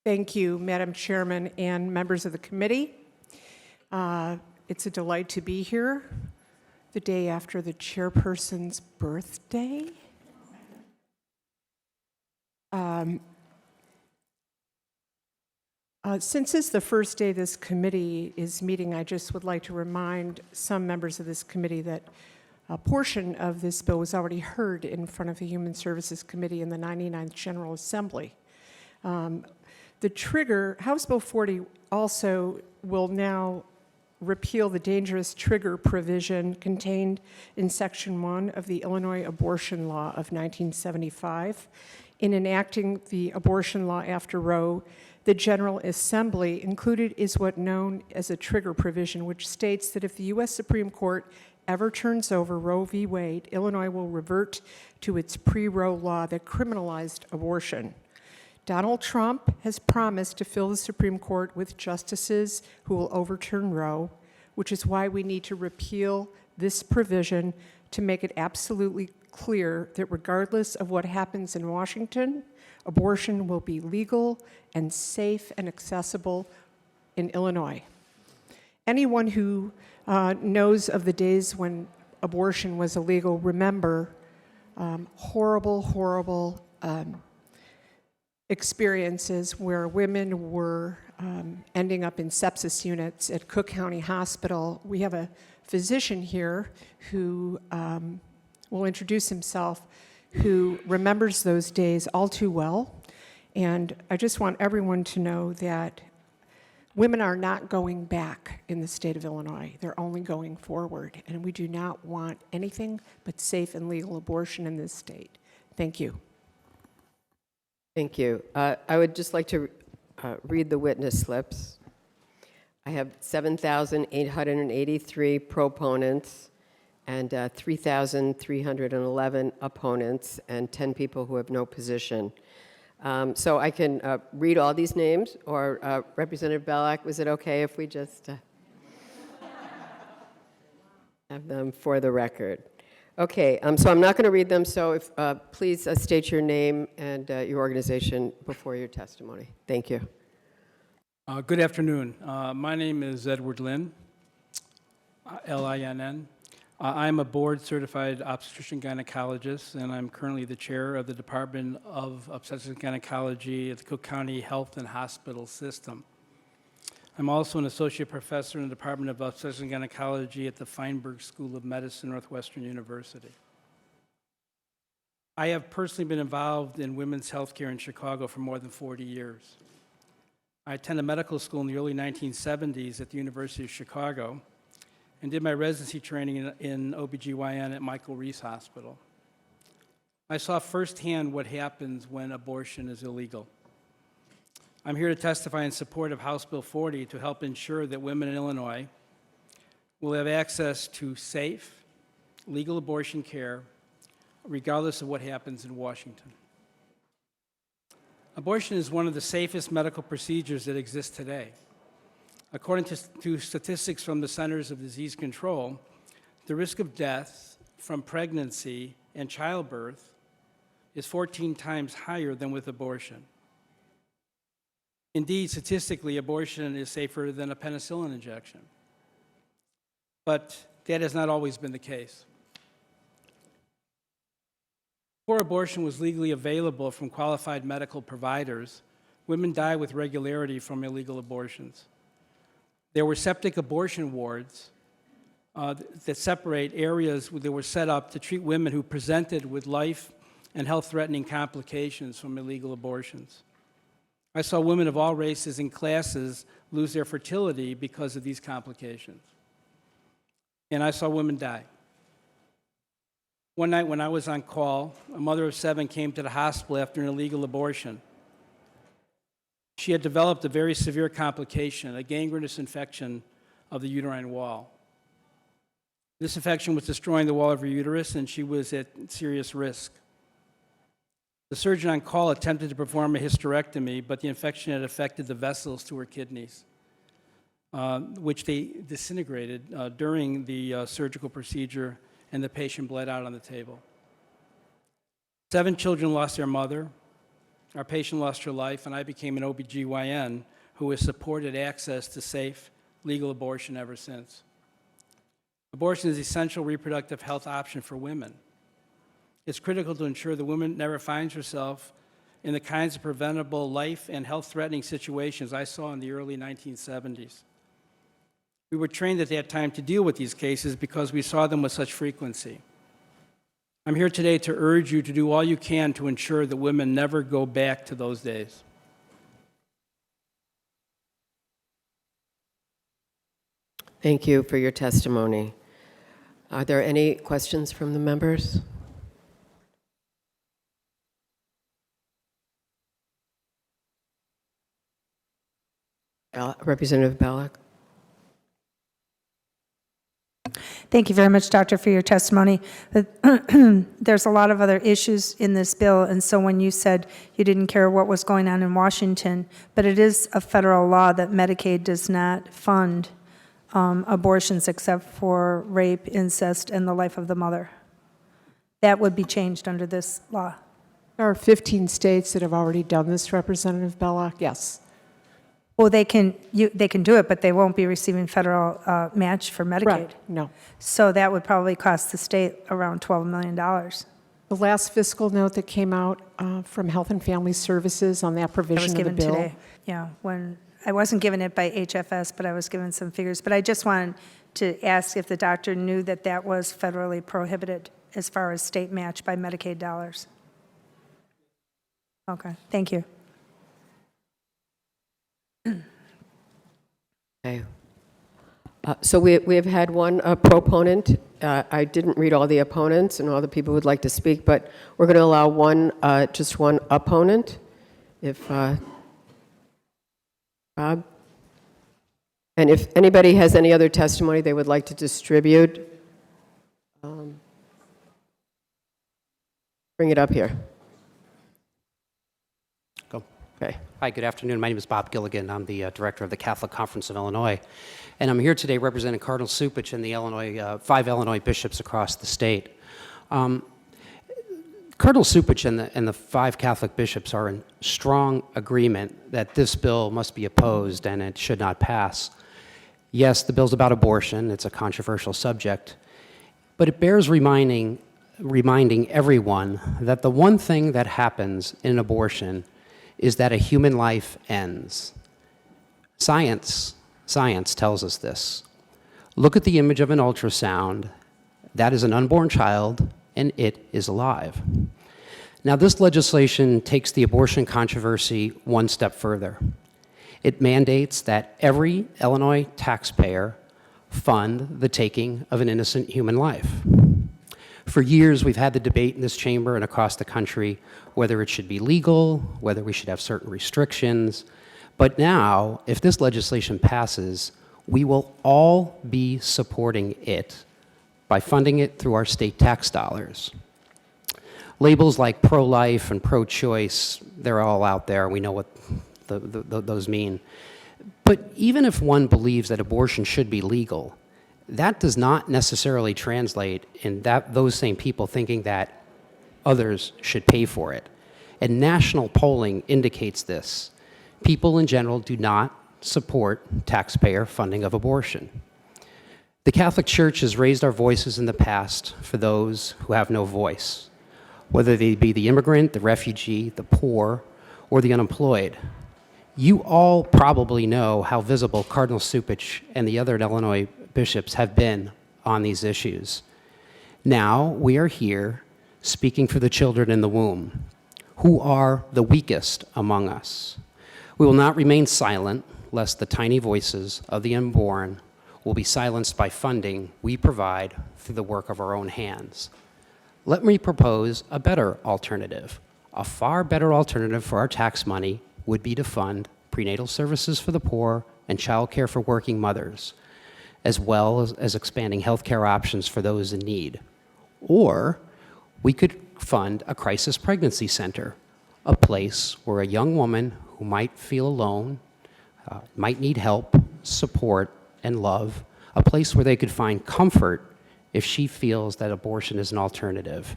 Thank you, Madam Chairman and members of the committee. It's a delight to be here the day after the chairperson's birthday. Since it's the first day this committee is meeting, I just would like to remind some members of this committee that a portion of this bill was already heard in front of the Human Services Committee in the 99th General Assembly. The trigger, House Bill 40 also will now repeal the dangerous trigger provision contained in Section 1 of the Illinois Abortion Law of 1975. In enacting the abortion law after Roe, the General Assembly included is what known as a trigger provision, which states that if the U.S. Supreme Court ever turns over Roe v. Wade, Illinois will revert to its pre-Roe law that criminalized abortion. Donald Trump has promised to fill the Supreme Court with justices who will overturn Roe, which is why we need to repeal this provision to make it absolutely clear that regardless of what happens in Washington, abortion will be legal and safe and accessible in Illinois. Anyone who knows of the days when abortion was illegal, remember horrible experiences where women were ending up in sepsis units at Cook County Hospital. We have a physician here who will introduce himself, who remembers those days all too well. And I just want everyone to know that women are not going back in the state of Illinois. They're only going forward. And we do not want anything but safe and legal abortion in this state. Thank you. Thank you. I would just like to read the witness slips. I have 7,883 proponents and 3,311 opponents and 10 people who have no position. So I can read all these names, or Representative Belak, was it okay if we just have them for the record? Okay, so I'm not going to read them, so if, please state your name and your organization before your testimony. Thank you. Good afternoon. My name is Edward Lynn, L-I-N-N. I'm a board-certified obstetrician gynecologist, and I'm currently the chair of the Department of Obstetrics and Gynecology at the Cook County Health and Hospital System. I'm also an associate professor in the Department of Obstetrics and Gynecology at the Feinberg School of Medicine, Northwestern University. I have personally been involved in women's health care in Chicago for more than 40 years. I attended medical school in the early 1970s at the University of Chicago and did my residency training in OBGYN at Michael Reese Hospital. I saw firsthand what happens when abortion is illegal. I'm here to testify in support of House Bill 40 to help ensure that women in Illinois will have access to safe, legal abortion care, regardless of what happens in Washington. Abortion is one of the safest medical procedures that exist today. According to statistics from the Centers of Disease Control, the risk of death from pregnancy and childbirth is 14 times higher than with abortion. Indeed, statistically, abortion is safer than a penicillin injection. But that has not always been the case. Before abortion was legally available from qualified medical providers, women died with regularity from illegal abortions. There were septic abortion wards that separate areas that were set up to treat women who presented with life and health-threatening complications from illegal abortions. I saw women of all races and classes lose their fertility because of these complications. And I saw women die. One night when I was on call, a mother of 7 came to the hospital after an illegal abortion. She had developed a very severe complication, a gangrenous infection of the uterine wall. This infection was destroying the wall of her uterus, and she was at serious risk. The surgeon on call attempted to perform a hysterectomy, but the infection had affected the vessels to her kidneys, which they disintegrated during the surgical procedure, and the patient bled out on the table. 7 children lost their mother. Our patient lost her life, and I became an OBGYN who has supported access to safe, legal abortion ever since. Abortion is an essential reproductive health option for women. It's critical to ensure the woman never finds herself in the kinds of preventable life and health-threatening situations I saw in the early 1970s. We were trained at that time to deal with these cases because we saw them with such frequency. I'm here today to urge you to do all you can to ensure that women never go back to those days. Thank you for your testimony. Are there any questions from the members? Representative Ballack? Thank you very much, Doctor, for your testimony. There's a lot of other issues in this bill, and so when you said you didn't care what was going on in Washington, but it is a federal law that Medicaid does not fund abortions except for rape, incest, and the life of the mother. That would be changed under this law. There are 15 states that have already done this, Representative Belloc. Yes. Well, they can do it, but they won't be receiving federal match for Medicaid. Right. No. So that would probably cost the state around $12 million. The last fiscal note that came out from Health and Family Services on that I provision was of the given bill. today. Yeah, when I wasn't given it by HFS, but I was given some figures. But I just wanted to ask if the doctor knew that that was federally prohibited as far as state match by Medicaid dollars. Okay, thank you. Okay. So we have had one proponent. I didn't read all the opponents and all the people who would like to speak, but we're going to allow just one opponent. If Bob, and if anybody has any other testimony they would like to distribute, bring it up here. Go. Okay. Hi, good afternoon. My name is Bob Gilligan. I'm the director of the Catholic Conference of Illinois. And I'm here today representing Cardinal Supich and the 5 Illinois bishops across the state. Cardinal Supich and the 5 Catholic bishops are in strong agreement that this bill must be opposed and it should not pass. Yes, the bill's about abortion. It's a controversial subject. But it bears reminding everyone that the one thing that happens in an abortion is that a human life ends. Science tells us this. Look at the image of an ultrasound. That is an unborn child, and it is alive. Now, this legislation takes the abortion controversy one step further. It mandates that every Illinois taxpayer fund the taking of an innocent human life. For years, we've had the debate in this chamber and across the country whether it should be legal, whether we should have certain restrictions. But now, if this legislation passes, we will all be supporting it by funding it through our state tax dollars. Labels like pro-life and pro-choice, they're all out there. We know what those mean. But even if one believes that abortion should be legal, that does not necessarily translate in those same people thinking that others should pay for it. And national polling indicates this. People in general do not support taxpayer funding of abortion. The Catholic Church has raised our voices in the past for those who have no voice, whether they be the immigrant, the refugee, the poor, or the unemployed. You all probably know how visible Cardinal Supich and the other Illinois bishops have been on these issues. Now we are here speaking for the children in the womb, who are the weakest among us. We will not remain silent, lest the tiny voices of the unborn will be silenced by funding we provide through the work of our own hands. Let me propose a better alternative. A far better alternative for our tax money would be to fund prenatal services for the poor and child care for working mothers, as well as expanding healthcare options for those in need. Or we could fund a crisis pregnancy center, a place where a young woman who might feel alone, might need help, support, and love, a place where they could find comfort if she feels that abortion is an alternative.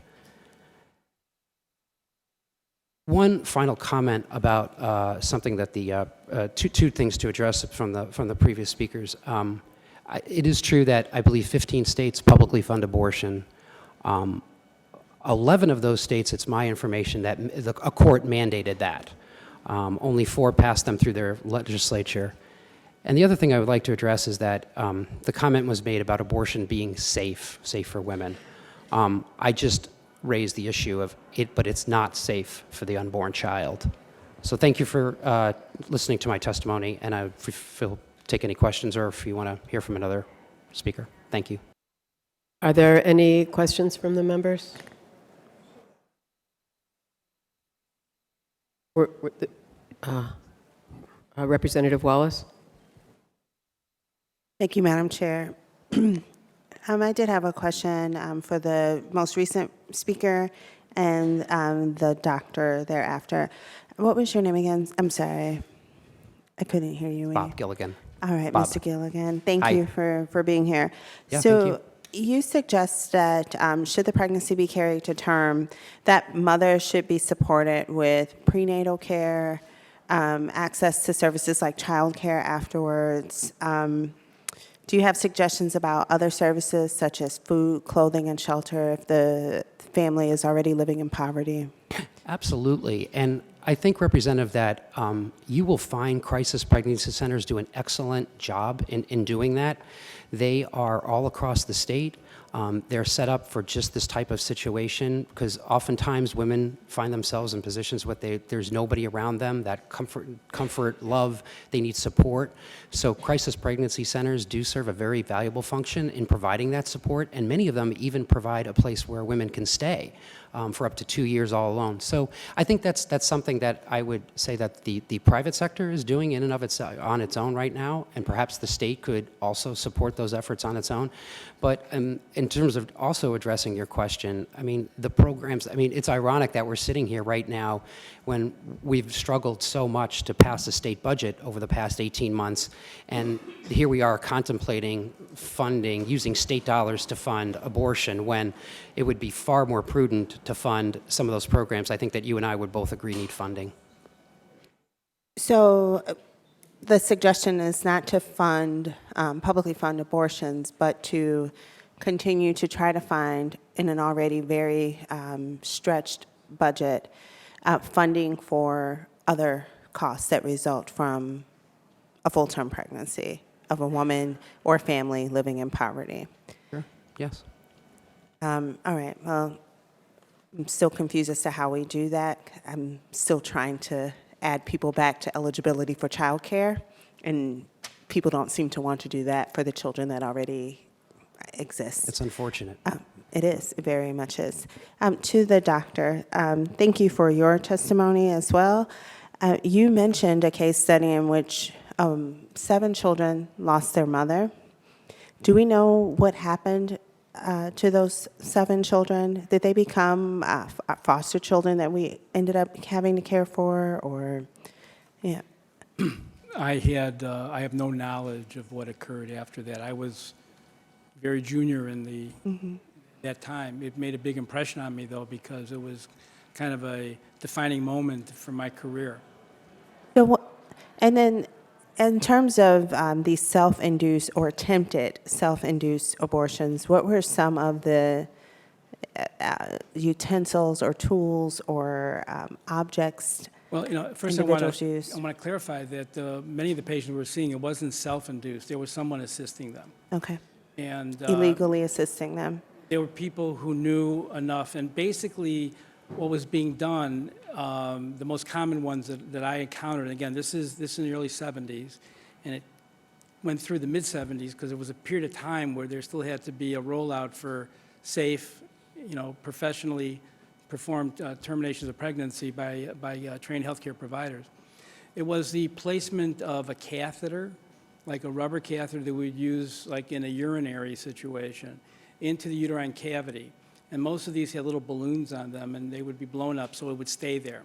One final comment about something that two things to address from the previous speakers. It is true that I believe 15 states publicly fund abortion. 11 of those states, it's my information, that a court mandated that. Only 4 passed them through their legislature. And the other thing I would like to address is that the comment was made about abortion being safe for women. I just raised the issue of it, but it's not safe for the unborn child. So thank you for listening to my testimony, and I will take any questions or if you want to hear from another speaker. Thank you. Are there any questions from the members? Representative Wallace? Thank you, Madam Chair. I did have a question for the most recent speaker and the doctor thereafter. What was your name again? I'm sorry. I couldn't hear you. Bob Gilligan. All right, Bob. Mr. Gilligan. Thank Hi. you for being here. Yeah, so thank you suggest that should the pregnancy be carried to term, that mothers should be supported with prenatal care, access to services like child care afterwards. Do you have suggestions about other services such as food, clothing, and shelter if the family is already living in poverty? Absolutely. And I think, Representative, that you will find crisis pregnancy centers do an excellent job in doing that. They are all across the state. They're set up for just this type of situation because oftentimes women find themselves in positions where there's nobody around them, that comfort, love, they need support. So crisis pregnancy centers do serve a very valuable function in providing that support, and many of them even provide a place where women can stay for up to 2 years all alone. So I think that's something that I would say that the private sector is doing in and of itself on its own right now, and perhaps the state could also support those efforts on its own. But in terms of also addressing your question, I mean, the programs, I mean, it's ironic that we're sitting here right now when we've struggled so much to pass a state budget over the past 18 months, and here we are contemplating funding, using state dollars to fund abortion when it would be far more prudent to fund some of those programs I think that you and I would both agree need funding. So the suggestion is not to fund, publicly fund abortions, but to continue to try to find, in an already very stretched budget, funding for other costs that result from a full-term pregnancy of a woman or family living in poverty. Sure. Yes. All right, well, I'm still confused as to how we do that. I'm still trying to add people back to eligibility for child care, and people don't seem to want to do that for the children that already exist. It's unfortunate. It is, it very much is. To the doctor, thank you for your testimony as well. You mentioned a case study in which 7 children lost their mother. Do we know what happened to those 7 children? Did they become foster children that we ended up having to care for, or, yeah? I have no knowledge of what occurred after that. I was very junior in that time. It made a big impression on me, though, because it was kind of a defining moment for my career. So, and then in terms of these self-induced or attempted self-induced abortions, what were some of the utensils or tools or objects? Well, first I want Individuals to use. clarify that many of the patients we're seeing, it wasn't self-induced. There was someone assisting them. Okay. And Illegally assisting them. there were people who knew enough. And basically, what was being done, the most common ones that I encountered, and again, this is in the early 70s, and it went through the mid-70s because it was a period of time where there still had to be a rollout for safe, professionally performed terminations of pregnancy by trained healthcare providers. It was the placement of a catheter, like a rubber catheter that we'd use like in a urinary situation, into the uterine cavity. And most of these had little balloons on them, and they would be blown up so it would stay there.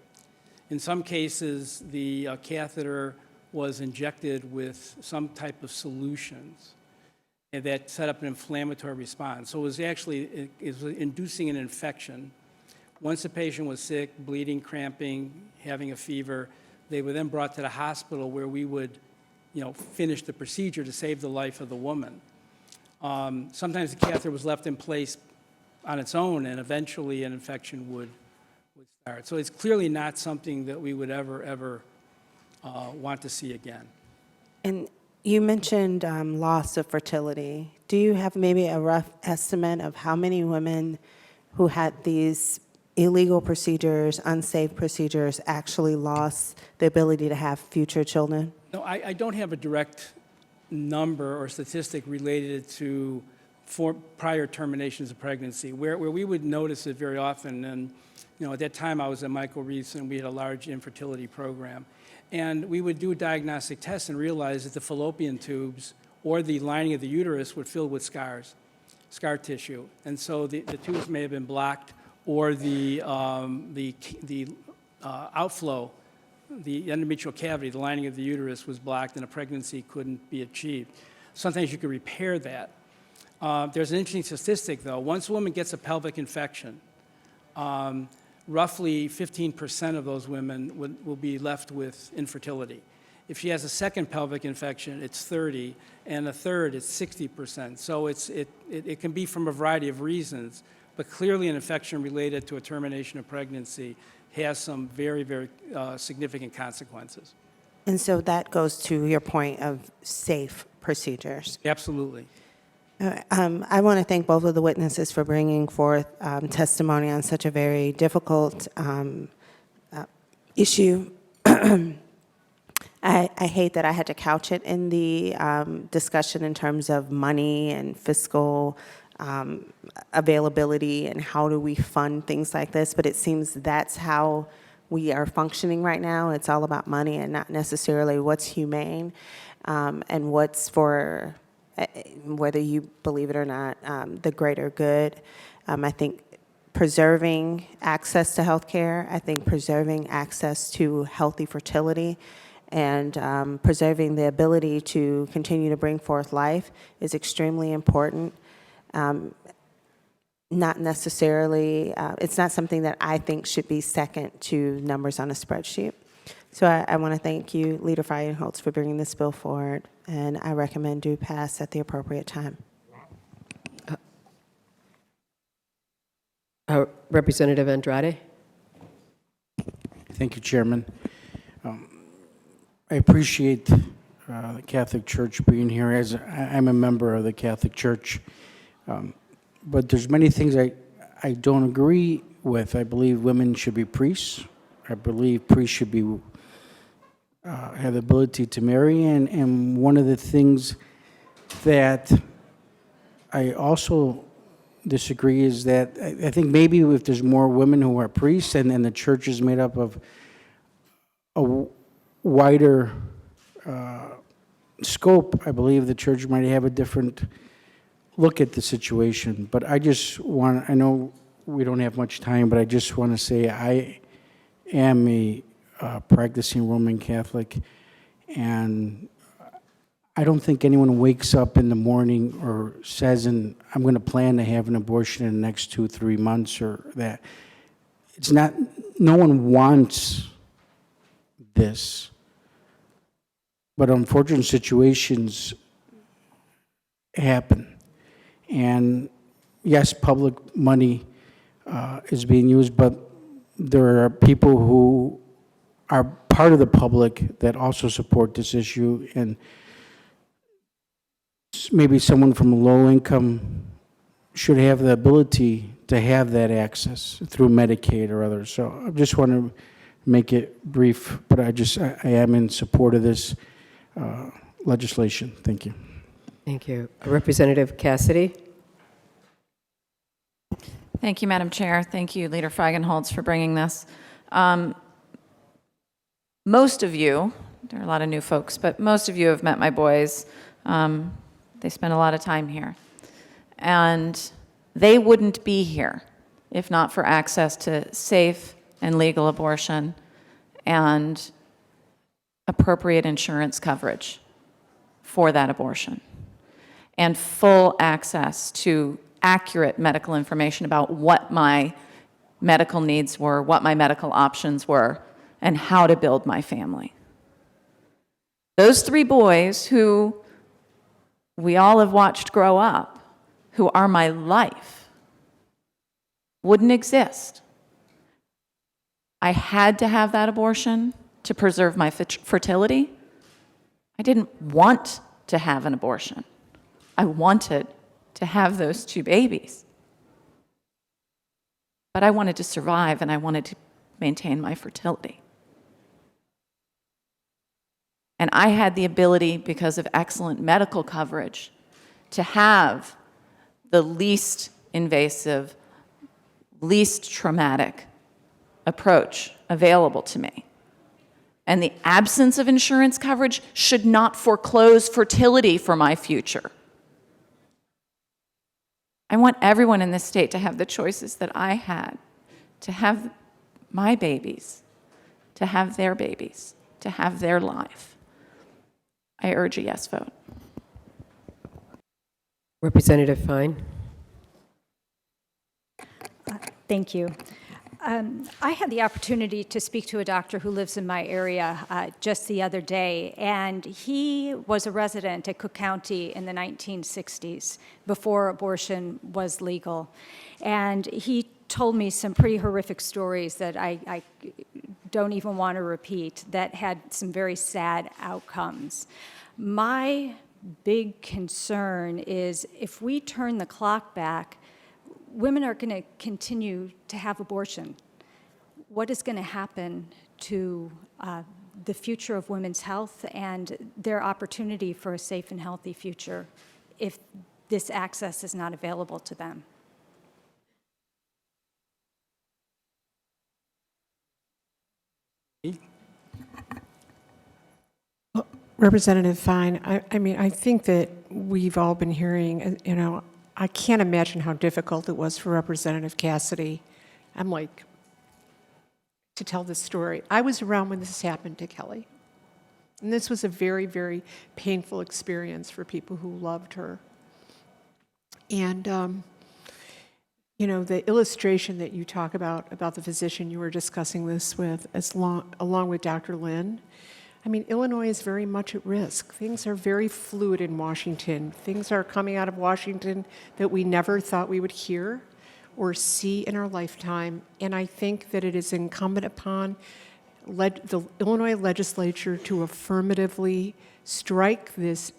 In some cases, the catheter was injected with some type of solutions that set up an inflammatory response. So it was actually it was inducing an infection, Once a patient was sick, bleeding, cramping, having a fever, they were then brought to the hospital where we would, finish the procedure to save the life of the woman. Sometimes the catheter was left in place on its own, and eventually an infection would start. So it's clearly not something that we would ever want to see again. And you mentioned loss of fertility. Do you have maybe a rough estimate of how many women who had these illegal procedures, unsafe procedures, actually lost the ability to have future children? No, I don't have a direct number or statistic related to prior terminations of pregnancy. Where we would notice it very often, and at that time I was at Michael Reese and we had a large infertility program. And we would do diagnostic tests and realize that the fallopian tubes or the lining of the uterus would fill with scar tissue. And so the tubes may have been blocked, or the outflow, the endometrial cavity, the lining of the uterus was blocked and a pregnancy couldn't be achieved. Sometimes you could repair that. There's an interesting statistic, though. Once a woman gets a pelvic infection, roughly 15% of those women will be left with infertility. If she has a second pelvic infection, it's 30, and a third, it's 60%. So it can be from a variety of reasons, but clearly an infection related to a termination of pregnancy has some very, very significant consequences. And so that goes to your point of safe procedures. Absolutely. I want to thank both of the witnesses for bringing forth testimony on such a very difficult issue. I hate that I had to couch it in the discussion in terms of money and fiscal availability and how do we fund things like this, but it seems that's how we are functioning right now. It's all about money and not necessarily what's humane and what's for, whether you believe it or not, the greater good. I think preserving access to health care, I think preserving access to healthy fertility, and preserving the ability to continue to bring forth life is extremely important. Not necessarily, it's not something that I think should be second to numbers on a spreadsheet. So I want to thank you, Leader Feigenholtz, for bringing this bill forward, and I recommend do pass at the appropriate time. Representative Andrade? Thank you, Chairman. I appreciate the Catholic Church being here, as I'm a member of the Catholic Church. But there's many things I don't agree with. I believe women should be priests. I believe priests should be have the ability to marry. And one of the things that I also disagree is that I think maybe if there's more women who are priests and the church is made up of a wider scope, I believe the church might have a different look at the situation. But I just want, I know we don't have much time, but I just want to say I am a practicing Roman Catholic, and I don't think anyone wakes up in the morning or says, I'm going to plan to have an abortion in the next 2-3 months, or that. It's not, no one wants this. But unfortunate situations happen. And yes, public money is being used, but there are people who are part of the public that also support this issue, and maybe someone from a low income should have the ability to have that access through Medicaid or others. So I just want to make it brief, but I am in support of this legislation. Thank you. Thank you. Representative Cassidy? Thank you, Madam Chair. Thank you, Leader Feigenholtz, for bringing this. Most of you, there are a lot of new folks, but most of you have met my boys. They spend a lot of time here. And they wouldn't be here if not for access to safe and legal abortion and appropriate insurance coverage for that abortion, and full access to accurate medical information about what my medical needs were, what my medical options were, and how to build my family. Those 3 boys who we all have watched grow up, who are my life, wouldn't exist. I had to have that abortion to preserve my fertility. I didn't want to have an abortion. I wanted to have those 2 babies. But I wanted to survive, and I wanted to maintain my fertility. And I had the ability, because of excellent medical coverage, to have the least invasive, least traumatic approach available to me. And the absence of insurance coverage should not foreclose fertility for my future. I want everyone in this state to have the choices that I had, to have my babies, to have their babies, to have their life. I urge a yes vote. Representative Fine. Thank you. I had the opportunity to speak to a doctor who lives in my area just the other day, and he was a resident at Cook County in the 1960s, before abortion was legal. And he told me some pretty horrific stories that I don't even want to repeat, that had some very sad outcomes. My big concern is if we turn the clock back, women are going to continue to have abortion. What is going to happen to the future of women's health and their opportunity for a safe and healthy future if this access is not available to them? Representative Fine, I mean, I think that we've all been hearing, I can't imagine how difficult it was for Representative Cassidy. I'm like, to tell this story. I was around when this happened to Kelly. And this was a very, very painful experience for people who loved her. And, the illustration that you talk about the physician you were discussing this with, along with Dr. Lynn, I mean, Illinois is very much at risk. Things are very fluid in Washington. Things are coming out of Washington that we never thought we would hear or see in our lifetime. And I think that it is incumbent upon the Illinois legislature to affirmatively strike this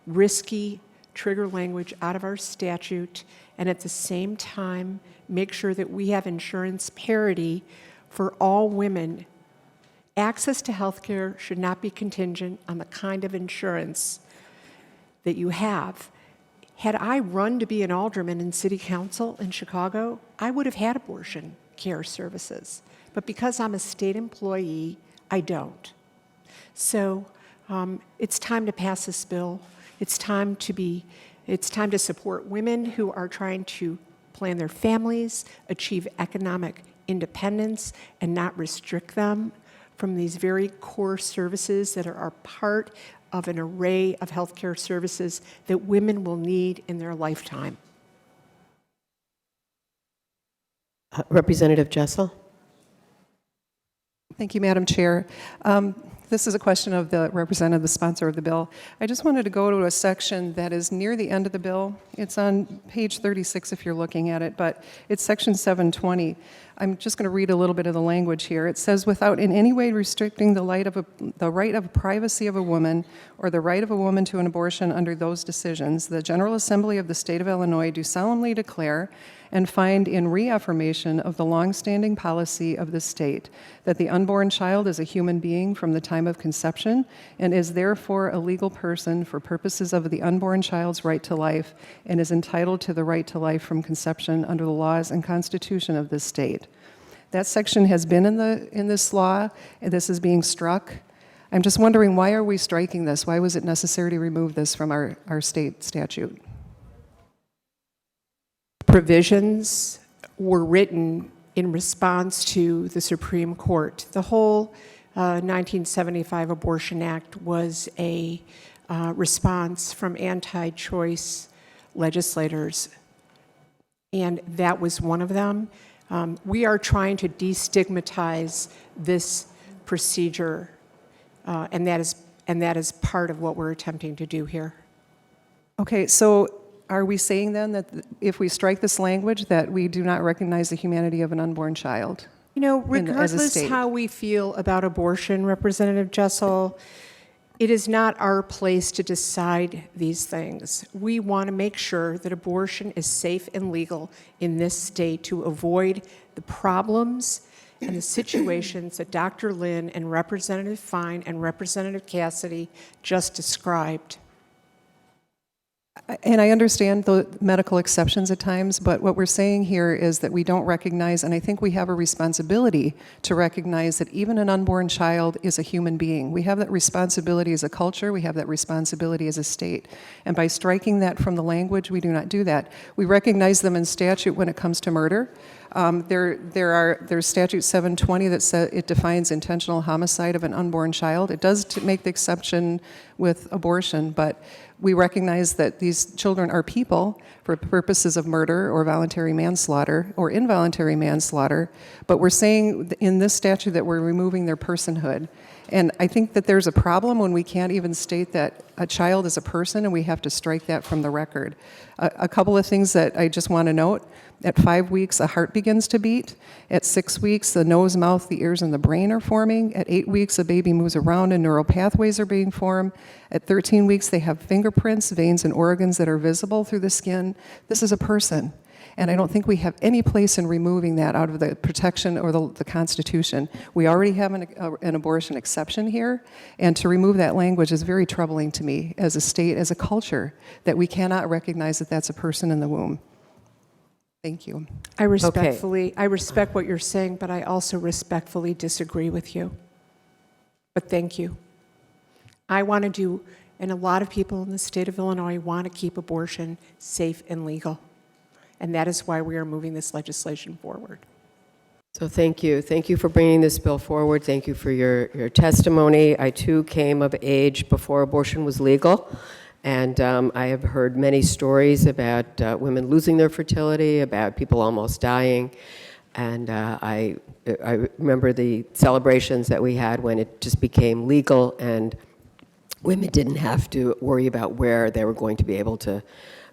risky trigger language out of our statute, and at the same time, make sure that we have insurance parity for all women. Access to health care should not be contingent on the kind of insurance that you have. Had I run to be an alderman in city council in Chicago, I would have had abortion care services. But because I'm a state employee, I don't. So it's time to pass this bill. It's time to support women who are trying to plan their families, achieve economic independence, and not restrict them from these very core services that are part of an array of healthcare services that women will need in their lifetime. Representative Jessel. Thank you, Madam Chair. This is a question of the representative, the sponsor of the bill. I just wanted to go to a section that is near the end of the bill. It's on page 36 if you're looking at it, but it's section 720. I'm just going to read a little bit of the language here. It says, without in any way restricting the right of privacy of a woman or the right of a woman to an abortion under those decisions, the General Assembly of the State of Illinois do solemnly declare and find in reaffirmation of the longstanding policy of the state that the unborn child is a human being from the time of conception and is therefore a legal person for purposes of the unborn child's right to life and is entitled to the right to life from conception under the laws and Constitution of this state. That section has been in this law, and this is being struck. I'm just wondering, why are we striking this? Why was it necessary to remove this from our state statute? Provisions were written in response to the Supreme Court. The whole 1975 Abortion Act was a response from anti-choice legislators, and that was one of them. We are trying to destigmatize this procedure, and that is part of what we're attempting to do here. Okay, so are we saying then that if we strike this language, that we do not recognize the humanity of an unborn child? You know, as a regardless state? how we feel about abortion, Representative Jessel, it is not our place to decide these things. We want to make sure that abortion is safe and legal in this state to avoid the problems and the situations that Dr. Lynn and Representative Fine and Representative Cassidy just described. And I understand the medical exceptions at times, but what we're saying here is that we don't recognize, and I think we have a responsibility to recognize that even an unborn child is a human being. We have that responsibility as a culture, we have that responsibility as a state. And by striking that from the language, we do not do that. We recognize them in statute when it comes to murder. There's statute 720 that says it defines intentional homicide of an unborn child. It does make the exception with abortion, but we recognize that these children are people for purposes of murder or voluntary manslaughter or involuntary manslaughter, but we're saying in this statute that we're removing their personhood. And I think that there's a problem when we can't even state that a child is a person, and we have to strike that from the record. A couple of things that I just want to note. At 5 weeks, a heart begins to beat. At 6 weeks, the nose, mouth, the ears, and the brain are forming. At 8 weeks, a baby moves around and neural pathways are being formed. At 13 weeks, they have fingerprints, veins, and organs that are visible through the skin. This is a person. And I don't think we have any place in removing that out of the protection or the Constitution. We already have an abortion exception here, and to remove that language is very troubling to me as a state, as a culture, that we cannot recognize that that's a person in the womb. Thank you. I respect what you're saying, but I also respectfully disagree with you. But thank you. I want to do, and a lot of people in the state of Illinois want to keep abortion safe and legal. And that is why we are moving this legislation forward. So thank you. Thank you for bringing this bill forward. Thank you for your testimony. I, too, came of age before abortion was legal. And I have heard many stories about women losing their fertility, about people almost dying. And I remember the celebrations that we had when it just became legal and women didn't have to worry about where they were going to be able to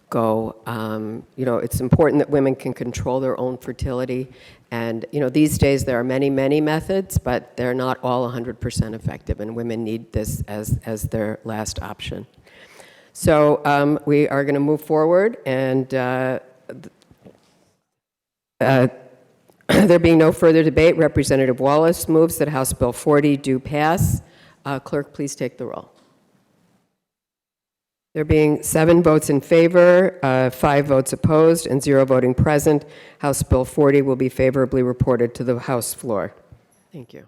go. You know, it's important that women can control their own fertility. And, you know, these days there are many, many methods, but they're not all 100% effective. And women need this as their last option. So we are going to move forward, and there being no further debate, Representative Wallace moves that House Bill 40 do pass. Clerk, please take the roll. There being 7 votes in favor, 5 votes opposed, and 0 voting present, House Bill 40 will be favorably reported to the House floor. Thank you.